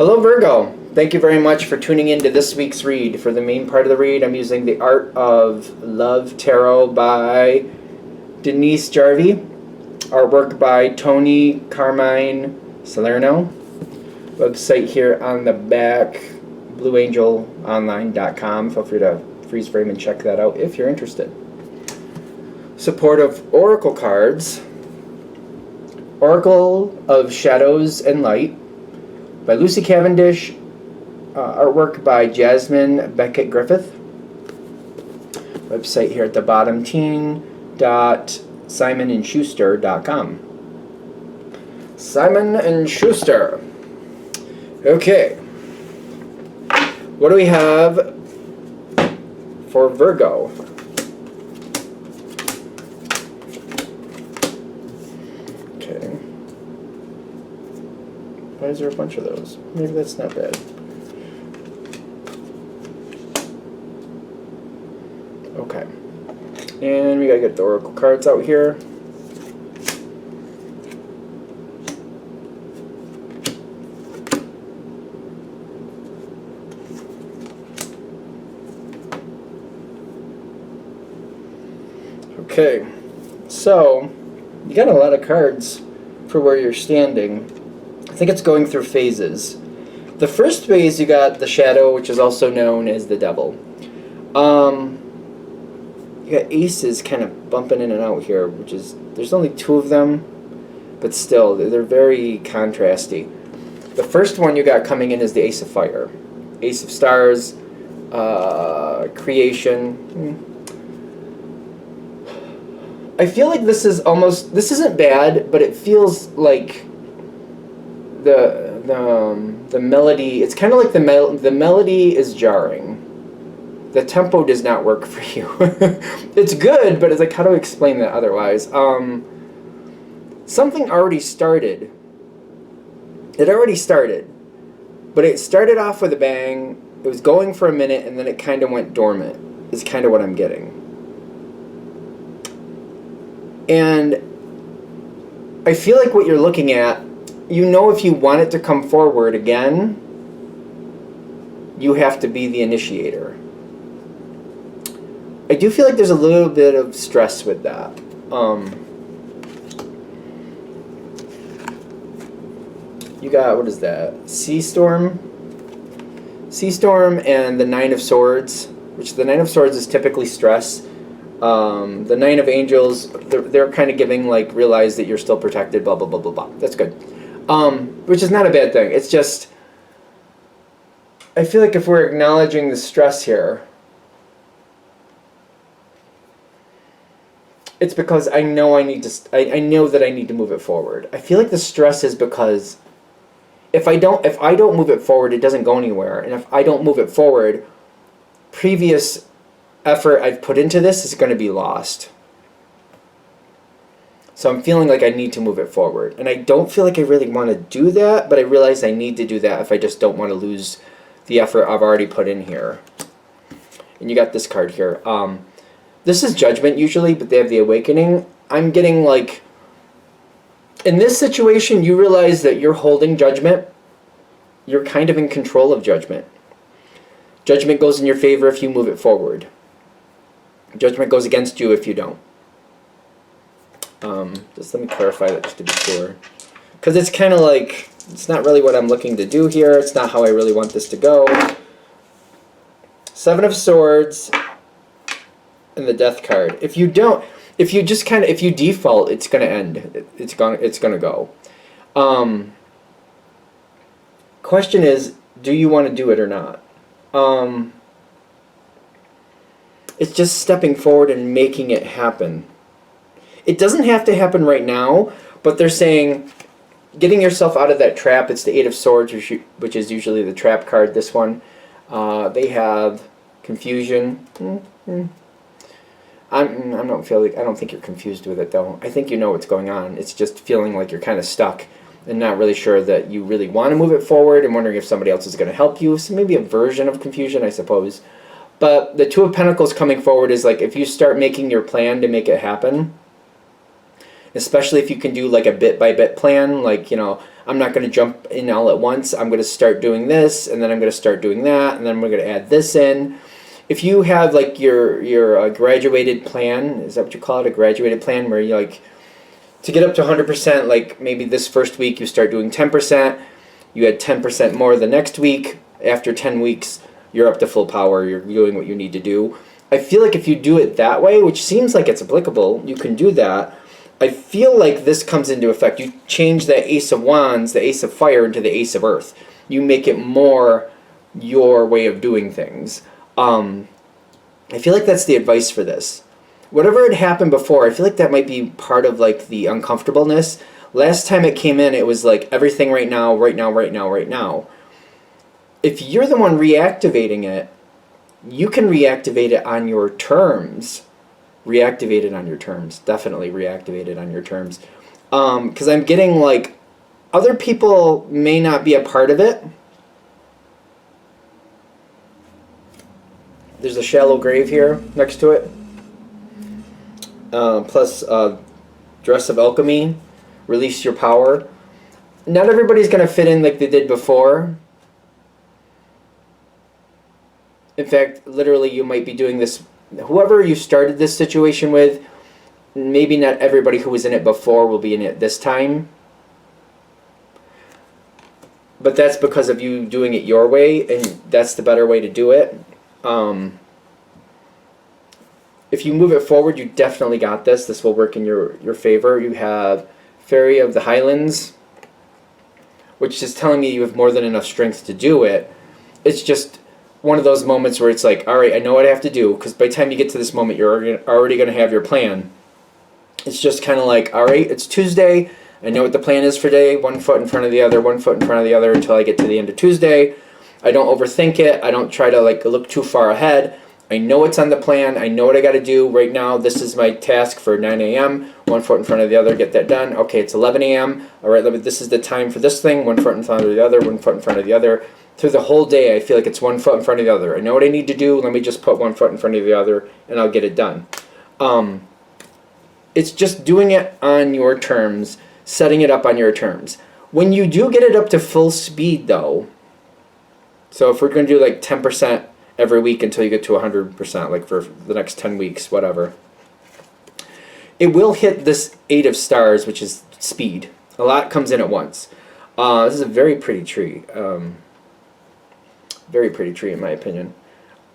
Hello Virgo, thank you very much for tuning in to this week's read. For the main part of the read, I'm using The Art of Love Tarot by Denise Jarvie, artwork by Tony Carmine Salerno, website here on the back, blueangelonline.com. Feel free to freeze frame and check that out if you're interested. Support of Oracle cards, Oracle of Shadows and Light by Lucy Cavendish, artwork by Jasmine Beckett Griffith. Website here at the bottom, teen.simonandschuster.com. Simon & Schuster. Okay. What do we have for Virgo? Okay. Why is there a bunch of those? Maybe that's not bad. Okay. And we gotta get the Oracle cards out here. Okay. So, you got a lot of cards for where you're standing. I think it's going through phases. The first phase, you got the Shadow, which is also known as the Devil. You got aces kind of bumping in and out here, which is, there's only two of them, but still, they're very contrasty. The first one you got coming in is the Ace of Fire. Ace of Stars, creation. I feel like this is almost, this isn't bad, but it feels like the melody, it's kind of like the melody is jarring. The tempo does not work for you. It's good, but it's like, how do I explain that otherwise? Something already started. It already started, but it started off with a bang. It was going for a minute, and then it kind of went dormant, is kind of what I'm getting. And I feel like what you're looking at, you know, if you want it to come forward again, you have to be the initiator. I do feel like there's a little bit of stress with that. You got, what is that? Sea Storm and the Nine of Swords, which the Nine of Swords is typically stress. The Nine of Angels, they're kind of giving, like, realize that you're still protected, blah, blah, blah, blah, blah. That's good. Which is not a bad thing. It's just, I feel like if we're acknowledging the stress here, it's because I know I need to, I know that I need to move it forward. I feel like the stress is because if I don't move it forward, it doesn't go anywhere. And if I don't move it forward, previous effort I've put into this is going to be lost. So I'm feeling like I need to move it forward. And I don't feel like I really want to do that, but I realize I need to do that if I just don't want to lose the effort I've already put in here. And you got this card here. This is Judgment usually, but they have the Awakening. I'm getting like, in this situation, you realize that you're holding Judgment. You're kind of in control of Judgment. Judgment goes in your favor if you move it forward. Judgment goes against you if you don't. Just let me clarify that just to be sure. Because it's kind of like, it's not really what I'm looking to do here. It's not how I really want this to go. Seven of Swords and the Death card. If you don't, if you just kind of, if you default, it's going to end. It's going to go. Question is, do you want to do it or not? It's just stepping forward and making it happen. It doesn't have to happen right now, but they're saying getting yourself out of that trap. It's the Eight of Swords, which is usually the trap card. This one, they have confusion. I don't think you're confused with it though. I think you know what's going on. It's just feeling like you're kind of stuck and not really sure that you really want to move it forward and wondering if somebody else is going to help you. So maybe a version of confusion, I suppose. But the Two of Pentacles coming forward is like if you start making your plan to make it happen, especially if you can do like a bit by bit plan, like, you know, I'm not going to jump in all at once. I'm going to start doing this, and then I'm going to start doing that, and then we're going to add this in. If you have like your graduated plan, is that what you call it, a graduated plan, where you like to get up to 100%, like maybe this first week you start doing 10%, you add 10% more the next week, after 10 weeks you're up to full power, you're doing what you need to do. I feel like if you do it that way, which seems like it's applicable, you can do that. I feel like this comes into effect. You change the Ace of Wands, the Ace of Fire, into the Ace of Earth. You make it more your way of doing things. I feel like that's the advice for this. Whatever had happened before, I feel like that might be part of like the uncomfortableness. Last time it came in, it was like everything right now, right now, right now, right now. If you're the one reactivating it, you can reactivate it on your terms. Reactivate it on your terms. Definitely reactivate it on your terms. Because I'm getting like other people may not be a part of it. There's a shallow grave here next to it. Plus Dress of Alchemy. Release your power. Not everybody's going to fit in like they did before. In fact, literally you might be doing this, whoever you started this situation with, maybe not everybody who was in it before will be in it this time. But that's because of you doing it your way, and that's the better way to do it. If you move it forward, you definitely got this. This will work in your favor. You have Fairy of the Highlands, which is telling me you have more than enough strength to do it. It's just one of those moments where it's like, all right, I know what I have to do, because by the time you get to this moment, you're already going to have your plan. It's just kind of like, all right, it's Tuesday. I know what the plan is for today. One foot in front of the other, one foot in front of the other until I get to the end of Tuesday. I don't overthink it. I don't try to like look too far ahead. I know what's on the plan. I know what I got to do right now. This is my task for 9 a.m. One foot in front of the other, get that done. Okay, it's 11 a.m. All right, this is the time for this thing. One foot in front of the other, one foot in front of the other. Through the whole day, I feel like it's one foot in front of the other. I know what I need to do. Let me just put one foot in front of the other, and I'll get it done. It's just doing it on your terms, setting it up on your terms. When you do get it up to full speed, though, so if we're going to do like 10% every week until you get to 100%, like for the next 10 weeks, whatever, it will hit this 8 of Stars, which is speed. A lot comes in at once. This is a very pretty tree. Very pretty tree, in my opinion.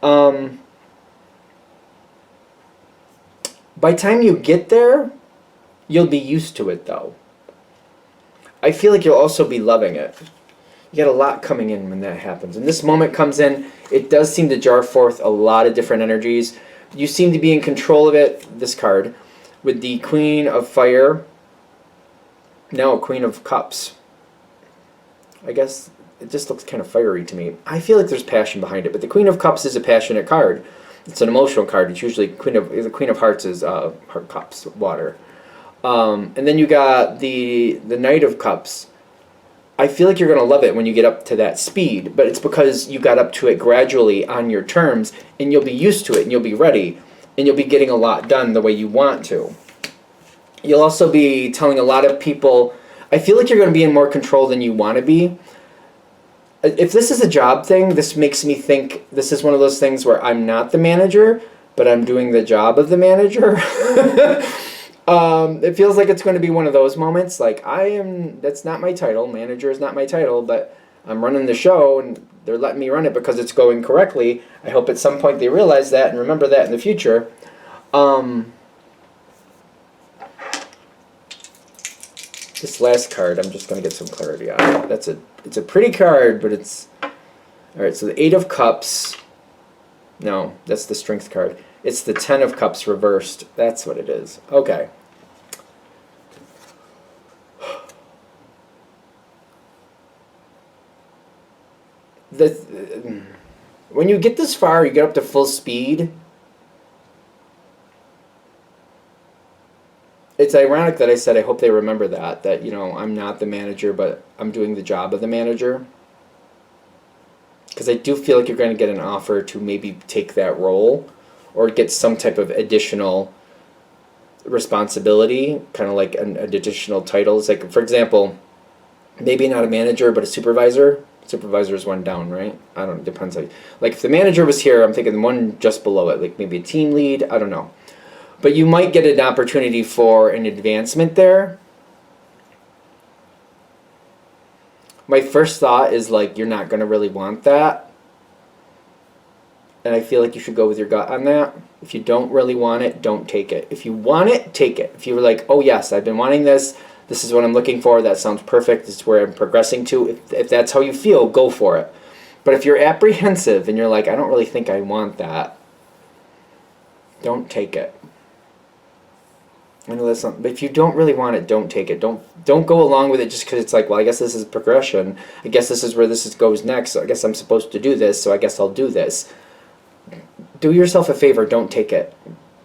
By the time you get there, you'll be used to it, though. I feel like you'll also be loving it. You get a lot coming in when that happens. And this moment comes in, it does seem to jar forth a lot of different energies. You seem to be in control of it, this card, with the Queen of Fire. No, Queen of Cups. I guess it just looks kind of fiery to me. I feel like there's passion behind it, but the Queen of Cups is a passionate card. It's an emotional card. It's usually the Queen of Hearts is Heart Cups, water. And then you got the Knight of Cups. I feel like you're going to love it when you get up to that speed, but it's because you got up to it gradually on your terms, and you'll be used to it, and you'll be ready, and you'll be getting a lot done the way you want to. You'll also be telling a lot of people, I feel like you're going to be in more control than you want to be. If this is a job thing, this makes me think this is one of those things where I'm not the manager, but I'm doing the job of the manager. It feels like it's going to be one of those moments. Like, that's not my title. Manager is not my title, but I'm running the show, and they're letting me run it because it's going correctly. I hope at some point they realize that and remember that in the future. This last card, I'm just going to get some clarity on it. It's a pretty card, but it's... Alright, so the 8 of Cups... No, that's the Strength card. It's the 10 of Cups reversed. That's what it is. Okay. When you get this far, you get up to full speed... It's ironic that I said I hope they remember that, you know, I'm not the manager, but I'm doing the job of the manager. Because I do feel like you're going to get an offer to maybe take that role or get some type of additional responsibility, kind of like an additional titles. Like, for example, maybe not a manager, but a supervisor. Supervisor is one down, right? I don't know, depends. Like if the manager was here, I'm thinking one just below it, like maybe a team lead, I don't know. But you might get an opportunity for an advancement there. My first thought is like, you're not going to really want that. And I feel like you should go with your gut on that. If you don't really want it, don't take it. If you want it, take it. If you were like, oh yes, I've been wanting this. This is what I'm looking for. That sounds perfect. This is where I'm progressing to. If that's how you feel, go for it. But if you're apprehensive and you're like, I don't really think I want that, don't take it. I know that's not, but if you don't really want it, don't take it. Don't go along with it just because it's like, well, I guess this is progression. I guess this is where goes next. So I guess I'm supposed to do this. So I guess I'll do this. Do yourself a favor. Don't take it.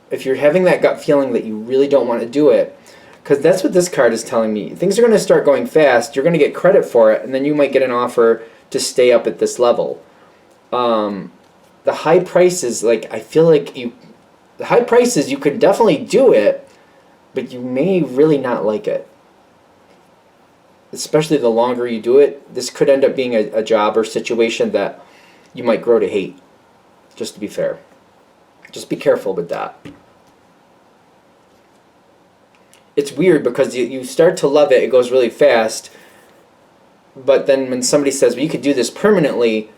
If you're having that gut feeling that you really don't want to do it, because that's what this card is telling me. Things are going to start going fast. You're going to get credit for it, and then you might get an offer to stay up at this level. The high prices, like I feel like the high prices, you could definitely do it, but you may really not like it. Especially the longer you do it, this could end up being a job or situation that you might grow to hate. Just to be fair. Just be careful with that. It's weird because you start to love it, it goes really fast, but then when somebody says, well, you could do this permanently,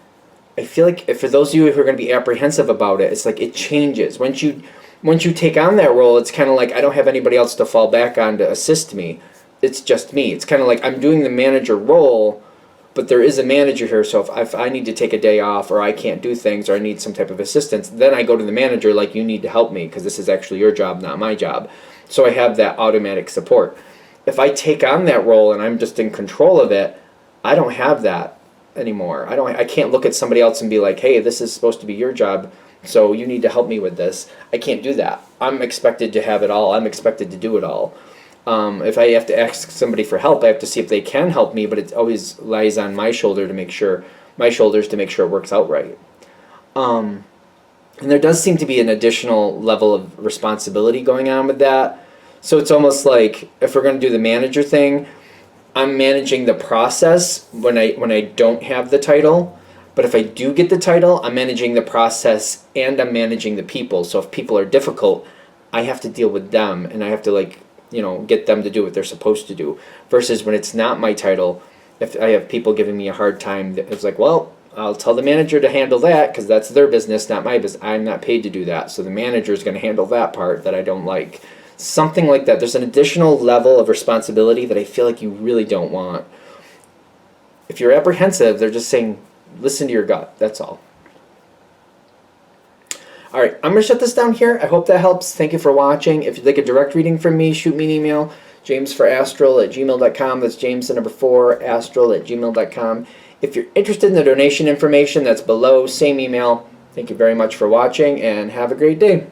I feel like for those of you who are going to be apprehensive about it, it's like it changes. Once you take on that role, it's kind of like I don't have anybody else to fall back on to assist me. It's just me. It's kind of like I'm doing the manager role, but there is a manager here, so if I need to take a day off or I can't do things or I need some type of assistance, then I go to the manager like, you need to help me because this is actually your job, not my job. So I have that automatic support. If I take on that role and I'm just in control of it, I don't have that anymore. I can't look at somebody else and be like, hey, this is supposed to be your job, so you need to help me with this. I can't do that. I'm expected to have it all. I'm expected to do it all. If I have to ask somebody for help, I have to see if they can help me, but it always lies on my shoulders to make sure it works out right. And there does seem to be an additional level of responsibility going on with that. So it's almost like if we're going to do the manager thing, I'm managing the process when I don't have the title. But if I do get the title, I'm managing the process and I'm managing the people. So if people are difficult, I have to deal with them and I have to get them to do what they're supposed to do. Versus when it's not my title, if I have people giving me a hard time, it's like, well, I'll tell the manager to handle that because that's their business, not my business. I'm not paid to do that. So the manager is going to handle that part that I don't like. Something like that. There's an additional level of responsibility that I feel like you really don't want. If you're apprehensive, they're just saying, listen to your gut. That's all. All right, I'm going to shut this down here. I hope that helps. Thank you for watching. If you'd like a direct reading from me, shoot me an email, jamesforastral@gmail.com. That's James the number 4, astral@gmail.com. If you're interested in the donation information, that's below, same email. Thank you very much for watching, and have a great day.